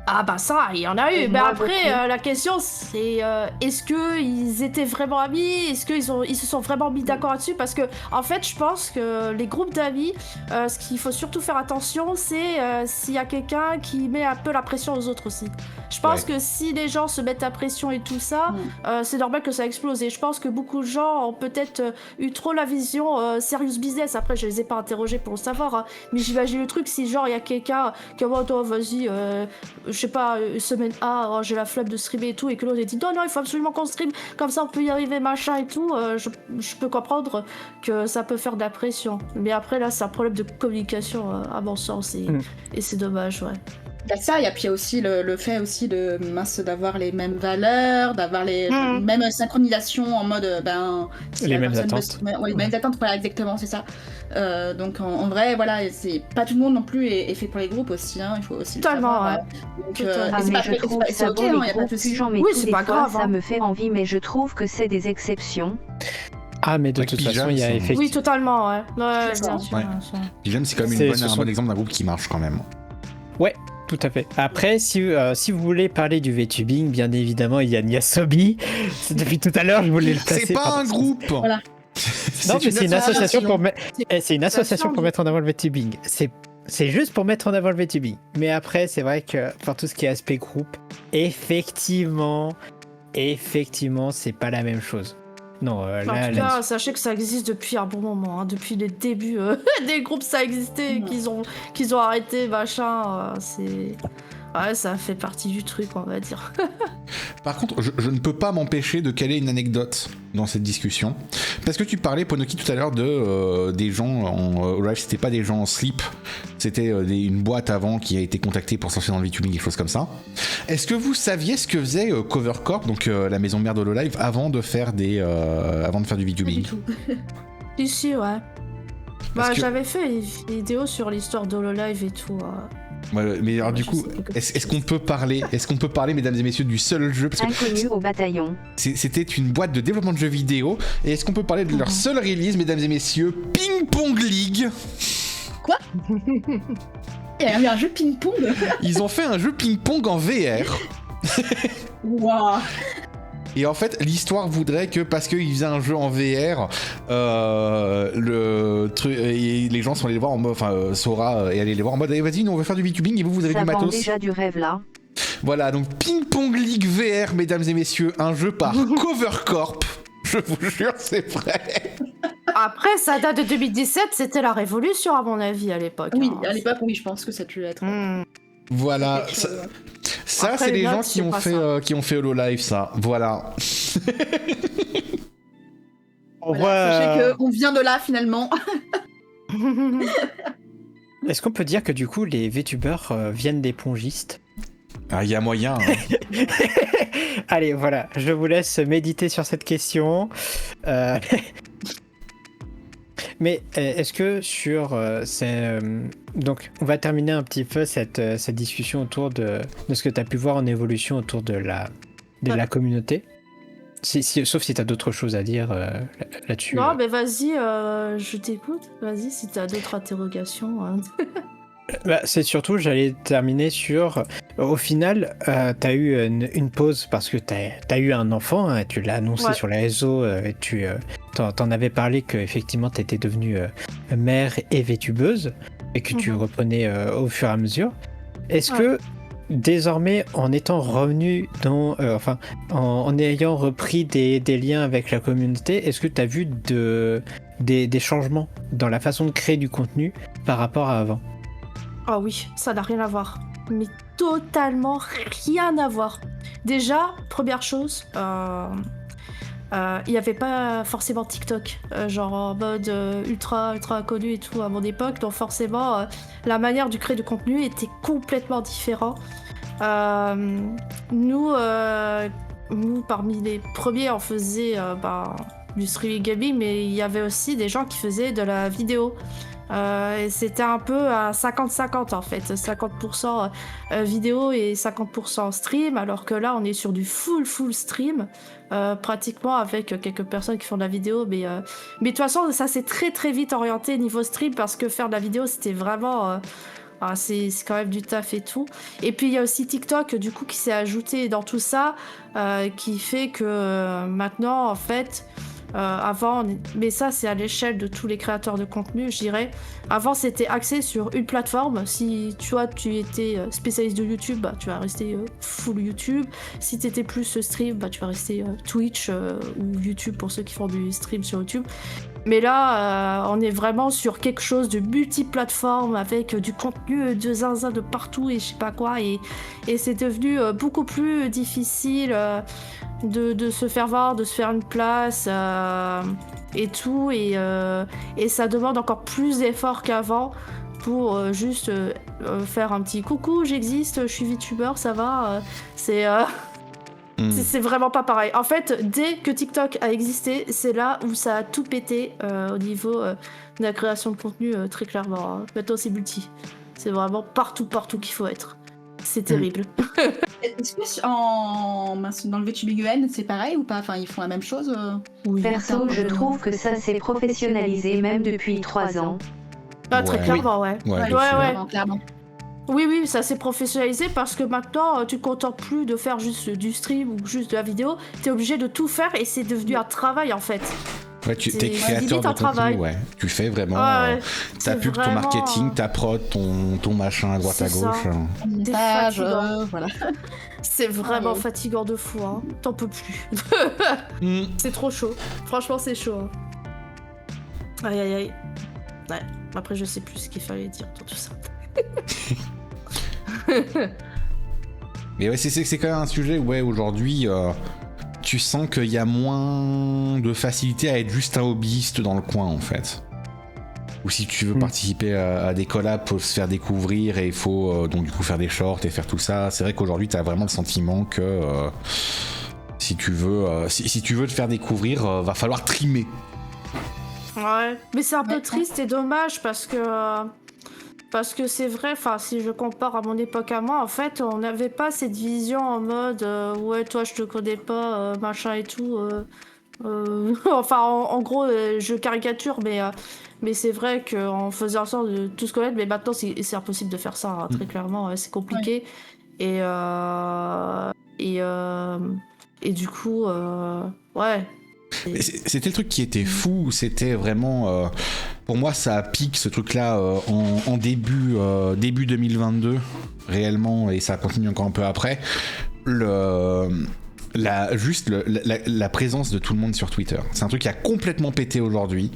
Speaker 3: Ah bah ça, il y en a eu.
Speaker 5: Et
Speaker 3: Mais
Speaker 5: moi,
Speaker 3: après,
Speaker 5: beaucoup.
Speaker 3: la question c'est est-ce qu'ils étaient vraiment amis? Est-ce qu'ils se sont vraiment mis d'accord là-dessus? Parce que en fait, je pense que les groupes d'amis, ce qu'il faut surtout faire attention, c'est s'il y a quelqu'un qui met un peu la pression aux autres aussi. Je pense que si les gens se mettent la pression et tout ça, c'est normal que ça explose. Et je pense que beaucoup de gens ont peut-être eu trop la vision serious business. Après, je les ai pas interrogés pour le savoir, hein. Mais j'imagine le truc si genre il y a quelqu'un qui oh, toi, vas-y, je sais pas, semaine A, oh, j'ai la flemme de streamer et tout, et que l'autre dit non, il faut absolument qu'on stream, comme ça on peut y arriver, machin et tout, je peux comprendre que ça peut faire de la pression. Mais après, là, c'est un problème de communication, à mon sens, et c'est dommage, ouais.
Speaker 4: Il y a ça, et puis il y a aussi le fait aussi d'avoir les mêmes valeurs, d'avoir les mêmes synchronisations en mode si
Speaker 1: Les
Speaker 4: la
Speaker 1: mêmes
Speaker 4: personne veut
Speaker 1: attentes.
Speaker 4: streamer- ouais, les mêmes attentes, voilà, exactement, c'est ça. Donc en vrai, voilà, c'est pas tout le monde non plus est fait pour les groupes aussi, hein, il faut aussi
Speaker 3: Totalement,
Speaker 4: le savoir.
Speaker 3: ouais.
Speaker 4: Donc,
Speaker 3: Totalement.
Speaker 5: Ah,
Speaker 4: et c'est
Speaker 5: mais
Speaker 4: pas-
Speaker 5: je trouve
Speaker 4: c'est
Speaker 5: ça
Speaker 4: ok,
Speaker 5: beau
Speaker 4: hein,
Speaker 5: les
Speaker 4: y a pas de
Speaker 5: groupes
Speaker 4: souci.
Speaker 5: fusion, mais
Speaker 3: Oui,
Speaker 5: tous
Speaker 3: c'est
Speaker 5: les
Speaker 3: pas
Speaker 5: fois,
Speaker 3: grave,
Speaker 5: ça
Speaker 3: hein.
Speaker 5: me fait envie, mais je trouve que c'est des exceptions.
Speaker 1: Ah, mais de
Speaker 2: Avec
Speaker 1: toute façon,
Speaker 2: Pyjama,
Speaker 1: il y a
Speaker 2: c'est-
Speaker 1: effectivement...
Speaker 3: Oui, totalement, ouais. Ouais,
Speaker 4: C'est
Speaker 3: bien
Speaker 4: ça.
Speaker 3: sûr,
Speaker 2: Ouais.
Speaker 3: bien sûr.
Speaker 2: Puis j'aime, c'est quand même
Speaker 1: C'est-
Speaker 2: un
Speaker 1: ce sont-
Speaker 2: bon exemple d'un groupe qui marche quand même.
Speaker 1: Tout à fait. Après, si vous voulez parler du VTubing, bien évidemment, il y a Nyasobi. Depuis tout à l'heure, je voulais le placer.
Speaker 2: C'est pas un groupe.
Speaker 4: Voilà.
Speaker 1: Non, mais c'est une association pour c'est une association pour
Speaker 3: association.
Speaker 1: mettre en avant le VTubing. C'est juste pour mettre en avant le VTubing. Mais après, c'est vrai que pour tout ce qui est aspect groupe, effectivement, c'est pas la même chose. Non,
Speaker 3: En
Speaker 1: là,
Speaker 3: tout cas, sachez que ça existe depuis un bon moment, hein. Depuis les débuts des groupes, ça existait, qu'ils ont arrêté, machin. Ouais, ça fait partie du truc, on va dire.
Speaker 2: Par contre, je ne peux pas m'empêcher de caler une anecdote dans cette discussion. Parce que tu parlais, Ponoki, tout à l'heure de des gens en live, c'était pas des gens en slip, c'était une boîte avant qui a été contactée pour sortir dans le VTubing, des choses comme ça. Est-ce que vous saviez ce que faisait Cover Corp, donc la maison mère d'Hololive, avant de faire du
Speaker 4: Pas du
Speaker 2: VTubing?
Speaker 4: tout.
Speaker 3: Ici, ouais.
Speaker 2: Parce que-
Speaker 3: J'avais fait une vidéo sur l'histoire d'Hololive et tout.
Speaker 2: Ouais, mais alors du
Speaker 3: je
Speaker 2: coup,
Speaker 3: sais que-
Speaker 2: est-ce qu'on peut parler, mesdames et messieurs, du seul jeu, parce que
Speaker 5: Inconnu au bataillon.
Speaker 2: c'était une boîte de développement de jeux vidéo, et est-ce qu'on peut parler de leur seule release, mesdames et messieurs, Ping Pong League?
Speaker 4: Il y a eu un jeu ping-pong.
Speaker 2: Ils ont fait un jeu ping-pong en VR.
Speaker 4: Waouh.
Speaker 2: Et en fait, l'histoire voudrait que parce qu'ils faisaient un jeu en VR, les gens sont allés les voir en mode, enfin Sora est allé les voir en mode, allez vas-y, nous on veut faire du VTubing et vous avez
Speaker 5: Ça
Speaker 2: du
Speaker 5: vend
Speaker 2: matos.
Speaker 5: déjà du rêve là.
Speaker 2: Voilà, donc Ping Pong League VR, mesdames et messieurs, un jeu par Cover Corp. Je vous jure, c'est vrai.
Speaker 3: Après, ça date de 2017, c'était la révolution, à mon avis, à l'époque.
Speaker 4: Oui,
Speaker 3: hein.
Speaker 4: à l'époque, oui, je pense que ça a dû être.
Speaker 2: Voilà,
Speaker 4: quelque
Speaker 2: ça,
Speaker 4: chose,
Speaker 2: ça,
Speaker 3: Après,
Speaker 2: c'est
Speaker 3: les
Speaker 2: les gens
Speaker 3: notes,
Speaker 2: qui
Speaker 3: c'est
Speaker 2: ont
Speaker 3: pas
Speaker 2: fait Hololive, ça. Voilà.
Speaker 4: Voilà, sachez qu'on vient de là finalement.
Speaker 1: Est-ce qu'on peut dire que du coup, les VTubers viennent des pongistes?
Speaker 2: Ah, il y a moyen. Hein.
Speaker 1: Allez, voilà, je vous laisse méditer sur cette question. Mais est-ce que sur donc on va terminer un petit peu cette discussion autour de ce que tu as pu voir en évolution autour de la communauté. Sauf si tu as d'autres choses à dire là-dessus.
Speaker 3: Non, mais vas-y, je t'écoute. Vas-y, si t'as d'autres interrogations. Hein.
Speaker 1: Bah, c'est surtout, j'allais terminer sur... Au final, t'as eu une pause parce que t'as eu un enfant, hein, tu l'as annoncé sur les réseaux, et tu t'en avais parlé qu'effectivement t'étais devenue mère et VTubeuse, et que tu reprenais au fur et à mesure. Est-ce que désormais, en étant revenu dans... en ayant repris des liens avec la communauté, est-ce que t'as vu des changements dans la façon de créer du contenu par rapport à avant ?
Speaker 3: Ah oui, ça n'a rien à voir. Mais totalement rien à voir. Déjà, première chose, il n'y avait pas forcément TikTok, genre en mode ultra connu et tout à mon époque, donc forcément la manière de créer du contenu était complètement différente. Nous, parmi les premiers, on faisait du streaming gaming, mais il y avait aussi des gens qui faisaient de la vidéo. Et c'était un peu à 50-50 en fait, 50% vidéo et 50% stream, alors que là on est sur du full stream, pratiquement avec quelques personnes qui font de la vidéo, mais de toute façon ça s'est très vite orienté niveau stream, parce que faire de la vidéo c'était vraiment... c'est quand même du taf et tout. Et puis il y a aussi TikTok du coup qui s'est ajouté dans tout ça, qui fait que maintenant en fait... avant, mais ça c'est à l'échelle de tous les créateurs de contenu, je dirais. Avant c'était axé sur une plateforme. Si tu étais spécialiste de YouTube, tu vas rester full YouTube. Si tu étais plus stream, tu vas rester Twitch ou YouTube pour ceux qui font du stream sur YouTube. Mais là, on est vraiment sur quelque chose de multiplateforme, avec du contenu de zinzin de partout et je sais pas quoi. Et c'est devenu beaucoup plus difficile de se faire voir, de se faire une place et tout. Et ça demande encore plus d'efforts qu'avant pour juste faire un petit coucou, j'existe, je suis VTuber, ça va. C'est vraiment pas pareil. En fait, dès que TikTok a existé, c'est là où ça a tout pété au niveau de la création de contenu, très clairement. Maintenant, c'est multi. C'est vraiment partout qu'il faut être. C'est terrible.
Speaker 4: Est-ce que dans le VTubing UN, c'est pareil ou pas? Enfin, ils font la même chose
Speaker 3: Oui.
Speaker 5: Perso, je trouve que ça s'est professionnalisé même depuis 3 ans.
Speaker 3: Très clairement, ouais.
Speaker 2: Ouais.
Speaker 4: Clairement.
Speaker 3: Oui, ça s'est professionnalisé parce que maintenant, tu ne te contentes plus de faire juste du stream ou juste de la vidéo. Tu es obligé de tout faire et c'est devenu un travail en fait.
Speaker 2: Ouais, tu es créateur de contenu,
Speaker 3: travail.
Speaker 2: ouais. Tu fais vraiment ta pub, ton marketing, ta prod, ton machin à droite à gauche.
Speaker 4: Montage, voilà.
Speaker 3: C'est vraiment fatigant de fou, hein. T'en peux plus. C'est trop chaud. Franchement, c'est chaud. Hein. Aïe. Ouais. Après, je sais plus ce qu'il fallait dire dans tout ça.
Speaker 2: Mais ouais, c'est quand même un sujet où aujourd'hui tu sens qu'il y a moins de facilité à être juste un hobbyiste dans le coin en fait. Ou si tu veux participer à des collabs, faut se faire découvrir et il faut donc du coup faire des shorts et faire tout ça. C'est vrai qu'aujourd'hui t'as vraiment le sentiment que si tu veux te faire découvrir, va falloir trimer.
Speaker 3: Ouais, mais c'est un peu triste et dommage parce que c'est vrai, enfin si je compare à mon époque à moi, en fait on n'avait pas cette vision en mode ouais toi je te connais pas, machin et tout. Enfin en gros je caricature, mais c'est vrai qu'on faisait en sorte de tout se connaître, mais maintenant c'est impossible de faire ça, hein, très clairement, c'est compliqué. Ouais. Et du coup ouais.
Speaker 2: C'était le truc qui était fou, c'était vraiment pour moi ça pique ce truc là en début 2022 réellement, et ça continue encore un peu après, la présence de tout le monde sur Twitter. C'est un truc qui a complètement pété aujourd'hui,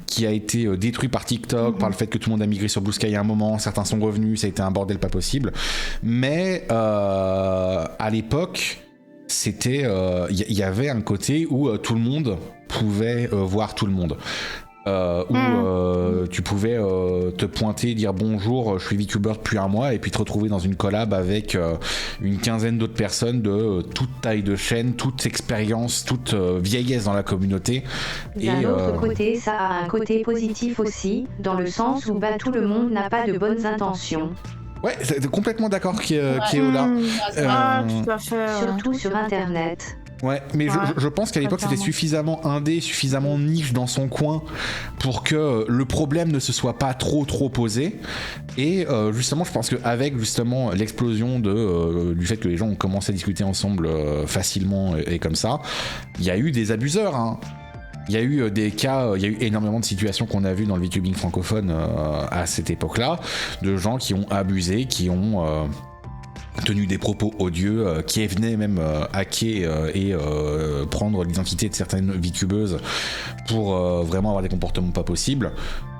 Speaker 2: qui a été détruit par TikTok, par le fait que tout le monde a migré sur Blue Sky à un moment, certains sont revenus, ça a été un bordel pas possible, mais à l'époque c'était y avait un côté où tout le monde pouvait voir tout le monde, où tu pouvais te pointer, dire bonjour, je suis VTuber depuis un mois, et puis te retrouver dans une collab avec une quinzaine d'autres personnes de toute taille de chaîne, toute expérience, toute vieillesse dans la communauté.
Speaker 5: D'un autre côté, ça a un côté positif aussi, dans le sens où tout le monde n'a pas de bonnes intentions.
Speaker 2: Ouais, c'est complètement d'accord, Kéola.
Speaker 3: Tout à fait.
Speaker 5: Surtout sur Internet.
Speaker 2: Ouais, mais je pense qu'à l'époque c'était suffisamment indé, suffisamment niche dans son coin pour que le problème ne se soit pas trop posé. Et justement, je pense qu'avec justement l'explosion du fait que les gens ont commencé à discuter ensemble facilement et comme ça, il y a eu des abuseurs, hein. Il y a eu des cas, il y a eu énormément de situations qu'on a vues dans le VTubing francophone à cette époque-là, de gens qui ont abusé, qui ont tenu des propos odieux, qui venaient même hacker et prendre l'identité de certaines VTubeuses pour vraiment avoir des comportements pas possibles.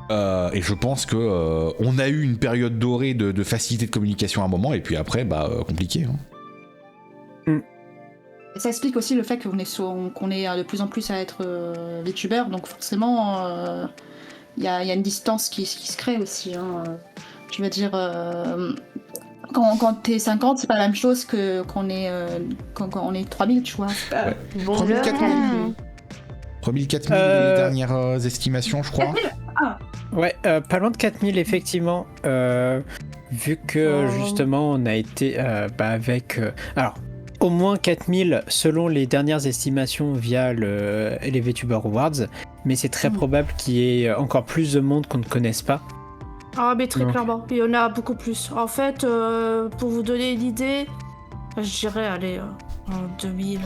Speaker 2: Et je pense que on a eu une période dorée de facilité de communication à un moment, et puis après, compliqué. Hein.
Speaker 4: Et ça explique aussi le fait qu'on est de plus en plus à être VTubeur, donc forcément, il y a une distance qui se crée aussi. Hein. Je veux dire, quand t'es 50, c'est pas la même chose que quand on est 3000, tu vois.
Speaker 2: Ouais.
Speaker 3: Bon,
Speaker 2: 3000, 4000.
Speaker 3: là,
Speaker 2: 3000, 4000, les dernières estimations, je crois.
Speaker 1: Ouais, pas loin de 4000 effectivement, vu que justement on a été avec... alors, au moins 4000 selon les dernières estimations via les VTuber Awards, mais c'est très probable qu'il y ait encore plus de monde qu'on ne connaisse pas.
Speaker 3: Ah, mais très
Speaker 1: Donc.
Speaker 3: clairement, il y en a beaucoup plus. En fait, pour vous donner une idée, je dirais, allez, en 2000...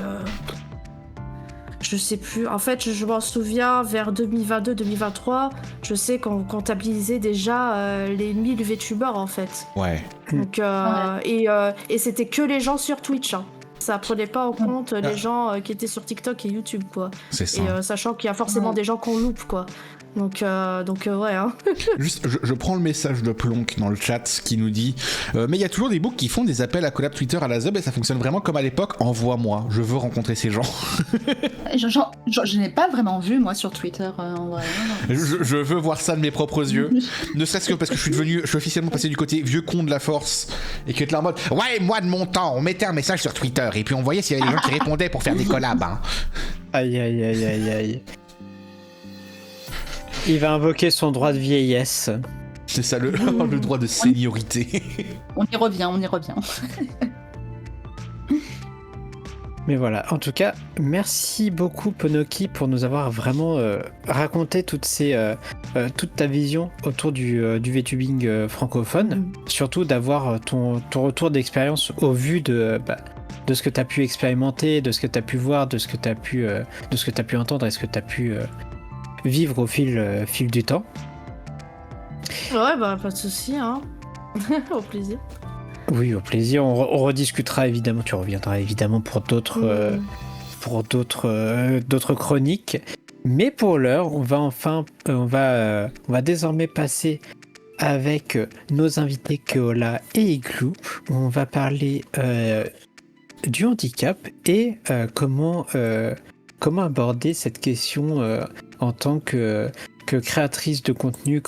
Speaker 3: je sais plus. En fait, je m'en souviens, vers 2022-2023, je sais qu'on comptabilisait déjà les 1000 VTubers, en fait.
Speaker 2: Ouais.
Speaker 3: Donc, et c'était que les gens sur Twitch. Hein. Ça prenait pas en compte les gens qui étaient sur TikTok et YouTube, quoi.
Speaker 2: C'est ça.
Speaker 3: Et sachant qu'il y a forcément des gens qu'on loupe, quoi. Donc ouais. Hein.
Speaker 2: Juste, je prends le message de Plonk dans le chat qui nous dit mais il y a toujours des books qui font des appels à collab Twitter à la Zub et ça fonctionne vraiment comme à l'époque. Envoie-moi, je veux rencontrer ces gens.
Speaker 4: Je n'ai pas vraiment vu, moi, sur Twitter, en vrai.
Speaker 2: Je veux voir ça de mes propres yeux. Ne serait-ce que parce que je suis officiellement passé du côté vieux con de la force et que t'es là en mode ouais, moi de mon temps, on mettait un message sur Twitter et puis on voyait s'il y avait des gens qui répondaient pour faire des collabs. Hein.
Speaker 1: Aïe aïe aïe aïe aïe. Il va invoquer son droit de vieillesse.
Speaker 2: C'est ça le droit de seniorité.
Speaker 4: On y revient.
Speaker 1: Mais voilà, en tout cas, merci beaucoup Ponoki pour nous avoir vraiment raconté toute ta vision autour du VTubing francophone. Surtout d'avoir ton retour d'expérience au vu de ce que tu as pu expérimenter, de ce que tu as pu voir, de ce que tu as pu entendre et ce que tu as pu vivre au fil du temps.
Speaker 3: Ouais, bah pas de soucis, hein. Au plaisir.
Speaker 1: Oui, au plaisir. On rediscutera évidemment. Tu reviendras évidemment pour d'autres chroniques. Mais pour l'heure, on va désormais passer avec nos invités Keola et Igloo. On va parler du handicap et comment aborder cette question en tant que créatrice de contenu,